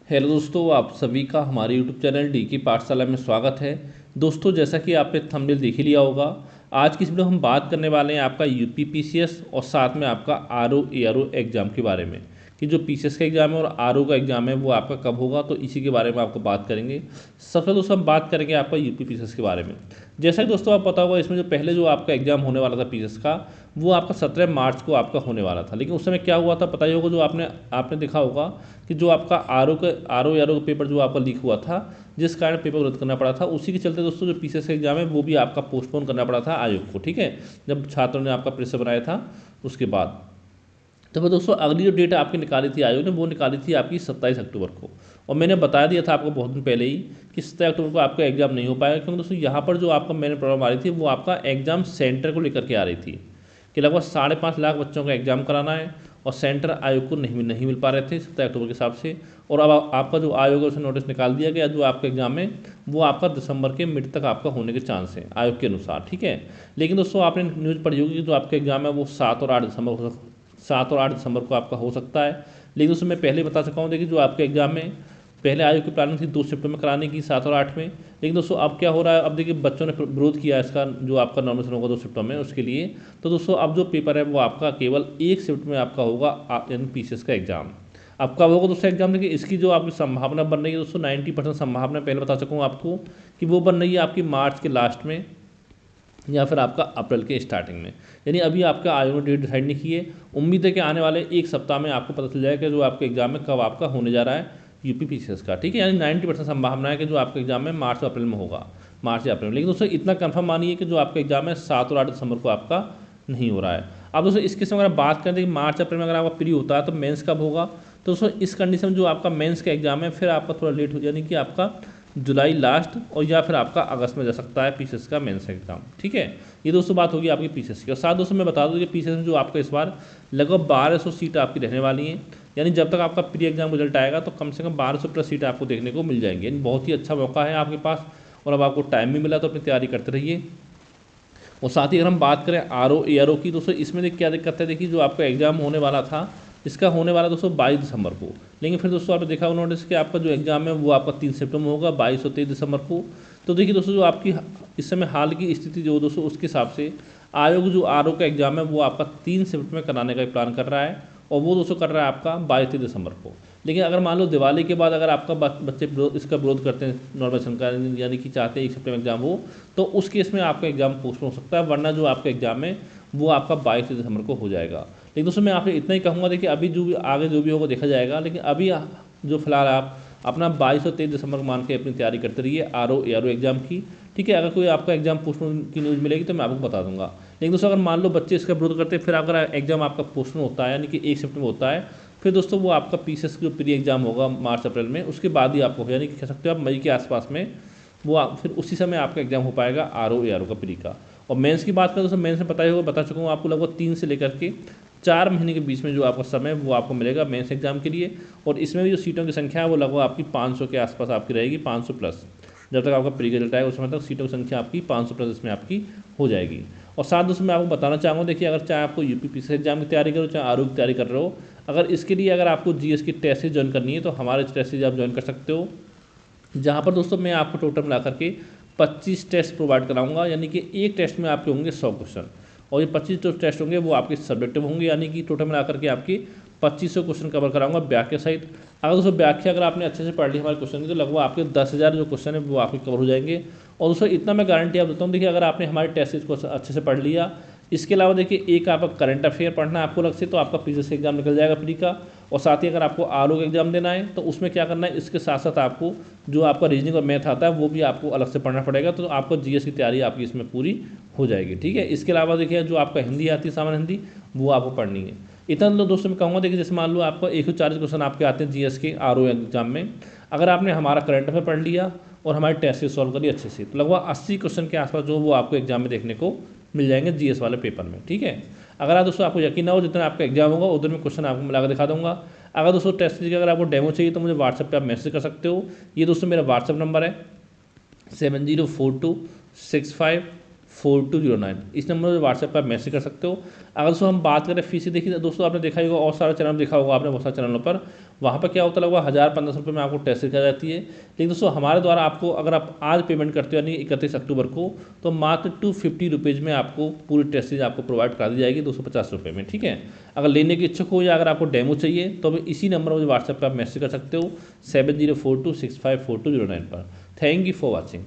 Hello दोस्तों, आप सभी का हमारे यूट्यूब चैनल डी की पाठशाला में स्वागत है। दोस्तों, जैसा कि आपने थंबनेल देख ही लिया होगा, आज की इस वीडियो हम बात करने वाले हैं आपका यूपी पीसीएस और साथ में आपका आरओ एआरओ एग्जाम के बारे में कि जो पीसीएस का एग्जाम है और आरओ का एग्जाम है वो आपका कब होगा, तो इसी के बारे में आपको बात करेंगे। सबसे दोस्तों हम बात करेंगे आपका यूपी पीसीएस के बारे में। जैसा कि दोस्तों आप पता होगा, इसमें जो पहले जो आपका एग्जाम होने वाला था पीसीएस का, वो आपका 17 मार्च को आपका होने वाला था। लेकिन उस समय क्या हुआ था पता ही होगा, जो आपने आपने देखा होगा कि जो आपका आर ओ का पेपर जो आपका लीक हुआ था, जिस कारण पेपर को रद्द करना पड़ा था, उसी के चलते दोस्तों जो पीसीएस का एग्जाम है वो भी आपका पोस्टपोन करना पड़ा था आयोग को। ठीक है, जब छात्रों ने आपका प्रेशर बनाया था उसके बाद। तो फिर दोस्तों अगली जो डेट आपकी निकाली थी आयोग ने, वो निकाली थी आपकी 27 अक्टूबर को। और मैंने बता दिया था आपको बहुत दिन पहले ही कि 27 अक्टूबर को आपका एग्जाम नहीं हो पाएगा, क्योंकि दोस्तों यहाँ पर जो आपका मैंने प्रॉब्लम आ रही थी वो आपका एग्जाम सेंटर को लेकर के आ रही थी कि लगभग 5.5 लाख बच्चों का एग्जाम कराना है और सेंटर आयोग को नहीं मिल पा रहे थे 27 अक्टूबर के हिसाब से। और अब आपका जो आयोग है उसने नोटिस निकाल दिया गया, जो आपका एग्जाम है वो आपका दिसंबर के मिड तक आपका होने के चांस है आयोग के अनुसार। ठीक है, लेकिन दोस्तों आपने न्यूज़ पढ़ी होगी कि जो आपका एग्जाम है वो 7 और 8 दिसंबर को आपका हो सकता है। लेकिन दोस्तों मैं पहले बता चुका हूँ, देखिए जो आपका एग्जाम में पहले आयोग की प्लानिंग थी 2 शिफ्टों में कराने की, 7 और 8 में। लेकिन दोस्तों अब क्या हो रहा है, अब देखिए बच्चों ने विरोध किया इसका, जो आपका नॉमिनेशन होगा 2 शिफ्टों में उसके लिए। तो दोस्तों अब जो पेपर है वो आपका केवल 1 शिफ्ट में आपका होगा, यानी पीसीएस का एग्जाम। अब कब होगा दोस्तों एग्जाम? देखिए इसकी जो आपकी संभावना बन रही है दोस्तों, 90% संभावना पहले बता सकूँ आपको कि वो बन रही है आपकी मार्च के लास्ट में या फिर आपका अप्रैल के स्टार्टिंग में। यानी अभी आपका आयोग ने डेट डिसाइड नहीं की है। उम्मीद है कि आने वाले 1 सप्ताह में आपको पता चल जाएगा कि जो आपके एग्जाम में कब आपका होने जा रहा है यूपी पीसीएस का। ठीक है, यानी 90% संभावना है कि जो आपका एग्जाम है मार्च अप्रैल में होगा, मार्च या अप्रैल में। लेकिन दोस्तों इतना कंफर्म मानिए कि जो आपका एग्जाम है 7 और 8 दिसंबर को आपका नहीं हो रहा है। अब दोस्तों इसके समय अगर बात करें कि मार्च अप्रैल में अगर आपका प्री होता है तो मेंस कब होगा, तो दोस्तों इस कंडीशन में जो आपका मेंस का एग्जाम है फिर आपका थोड़ा लेट हो, यानी कि आपका जुलाई लास्ट और या फिर आपका अगस्त में जा सकता है पीसीएस का मेंस एग्जाम। ठीक है, ये दोस्तों बात होगी आपकी पीसीएस की। और साथ दोस्तों मैं बता दूं कि पीसीएस में जो आपका इस बार लगभग 1200 सीट आपकी रहने वाली हैं। यानी जब तक आपका प्री एग्जाम रिजल्ट आएगा तो कम से कम 1200 प्लस सीट आपको देखने को मिल जाएंगी। यानी बहुत ही अच्छा मौका है आपके पास, और अब आपको टाइम भी मिला तो अपनी तैयारी करते रहिए। और साथ ही अगर हम बात करें आरओ एआरओ की, दोस्तों इसमें क्या दिक्कत है, देखिए जो आपका एग्जाम होने वाला था इसका होने वाला दोस्तों 22 दिसंबर को। लेकिन फिर दोस्तों आपने देखा होगा नोटिस कि आपका जो एग्जाम है वो आपका 3 सितंबर में होगा, 22 और 23 दिसंबर को। तो देखिए दोस्तों जो आपकी इस समय हाल की स्थिति जो दोस्तों उसके हिसाब से आयोग जो आरओ का एग्जाम है वो आपका 3 शिफ्ट में कराने का प्लान कर रहा है, और वो दोस्तों कर रहा है आपका 22 दिसंबर को। लेकिन अगर मान लो दिवाली के बाद अगर आपका बच्चे इसका विरोध करते हैं नॉर्मेशन का, यानी कि चाहते हैं 1 सितंबर में एग्जाम हो, तो उस केस में आपका एग्जाम पोस्टपोन हो सकता है, वरना जो आपका एग्जाम है वो आपका 22 दिसंबर को हो जाएगा। लेकिन दोस्तों मैं आपसे इतना ही कहूँगा, देखिए अभी जो भी आगे जो भी होगा देखा जाएगा, लेकिन अभी जो फिलहाल आप अपना 22 और 23 दिसंबर को मान के अपनी तैयारी करते रहिए आरओ एआरओ एग्जाम की। ठीक है, अगर कोई आपका एग्जाम पोस्टपोन की न्यूज़ मिलेगी तो मैं आपको बता दूंगा। लेकिन दोस्तों अगर मान लो बच्चे इसका विरोध करते हैं, फिर अगर एग्जाम आपका पोस्टपोन होता है यानी कि 1 शिफ्ट में होता है, फिर दोस्तों वो आपका पीसीएस जो प्री एग्जाम होगा मार्च अप्रैल में, उसके बाद ही आपको यानी कि कह सकते हो आप मई के आसपास में वो फिर उसी समय आपका एग्जाम हो पाएगा आरओ एआरओ का प्री का। और मेंस की बात करें दोस्तों, मेंस में पता ही होगा, बता चुका हूँ आपको, लगभग 3 से लेकर के 4 महीने के बीच में जो आपका समय वो आपको मिलेगा मेंस एग्जाम के लिए। और इसमें भी जो सीटों की संख्या है वो लगभग आपकी 500 के आसपास आपकी रहेगी, 500 प्लस। जब तक आपका प्री रिजल्ट आएगा उस समय तक सीटों की संख्या आपकी 500 प्लस इसमें आपकी हो जाएगी। और साथ दोस्तों मैं आपको बताना चाहूँगा, देखिए अगर चाहे आपको यूपी पीसीएस एग्जाम की तैयारी करो, चाहे आरओ की तैयारी कर रहे हो, अगर इसके लिए अगर आपको जीएस की टेस्ट सीरीज ज्वाइन करनी है तो हमारे टेस्ट सीरीज आप ज्वाइन कर सकते हो, जहाँ पर दोस्तों मैं आपको टोटल मिला करके 25 टेस्ट प्रोवाइड कराऊंगा। यानी कि एक टेस्ट में आपके होंगे 100 क्वेश्चन, और ये 25 जो टेस्ट होंगे वो आपके सब्जेक्टिव होंगे, यानी कि टोटल मिला करके आपके 2500 क्वेश्चन कवर कराऊंगा व्याख्या सहित। अगर दोस्तों व्याख्या अगर आपने अच्छे से पढ़ ली हमारे क्वेश्चन की, तो लगभग आपके 10,000 जो क्वेश्चन है वो आपके कवर हो जाएंगे। और दोस्तों इतना मैं गारंटी आप देता हूँ, देखिए अगर आपने हमारे टेस्ट सीरीज को अच्छे से पढ़ लिया, इसके अलावा देखिए एक आपका करंट अफेयर पढ़ना है आपको अलग से, तो आपका पीसीएस एग्जाम निकल जाएगा प्री का। और साथ ही अगर आपको आरओ का एग्जाम देना है तो उसमें क्या करना है, इसके साथ साथ आपको जो आपका रीजनिंग और मैथ आता है वो भी आपको अलग से पढ़ना पड़ेगा, तो आपको जीएस की तैयारी आपकी इसमें पूरी हो जाएगी। ठीक है, इसके अलावा देखिए जो आपका हिंदी आती है सामान्य हिंदी, वो आपको पढ़नी है। इतना तो दोस्तों मैं कहूँगा, देखिए जैसे मान लो आपको 140 क्वेश्चन आपके आते हैं जीएस के आरओ एग्जाम में, अगर आपने हमारा करंट अफेयर पढ़ लिया और हमारे टेस्ट से सॉल्व करिए अच्छे से, तो लगभग 80 क्वेश्चन के आसपास जो वो आपको एग्जाम में देखने को मिल जाएंगे जीएस वाले पेपर में। ठीक है, अगर आप दोस्तों आपको यकीन ना हो, जितना आपका एग्जाम होगा उधर में क्वेश्चन आपको मिलाकर दिखा दूंगा। अगर दोस्तों टेस्ट सीरीज का अगर आपको डेमो चाहिए तो मुझे व्हाट्सएप पे आप मैसेज कर सकते हो। ये दोस्तों मेरा व्हाट्सएप नंबर है 7042654209। इस नंबर पर व्हाट्सएप पर आप मैसेज कर सकते हो। अगर दोस्तों हम बात करें फीस की, देखिए दोस्तों आपने देखा ही होगा और सारे चैनल देखा होगा आपने, बहुत सारे चैनलों पर वहाँ पर क्या होता है, लगभग 1000-1500 में आपको टेस्ट सीट आ जाती है। लेकिन दोस्तों हमारे द्वारा आपको, अगर आप आज पेमेंट करते हो यानी 31 अक्टूबर को, तो मात्र 250 रुपीज़ में आपको पूरी टेस्ट सीट आपको प्रोवाइड करा दी जाएगी 250 रुपये में, ठीक है। अगर लेने के इच्छुक हो या अगर आपको डेमो चाहिए तो अभी इसी नंबर पर व्हाट्सएप पर आप मैसेज कर सकते हो 7042654209 पर। Thank you for watching.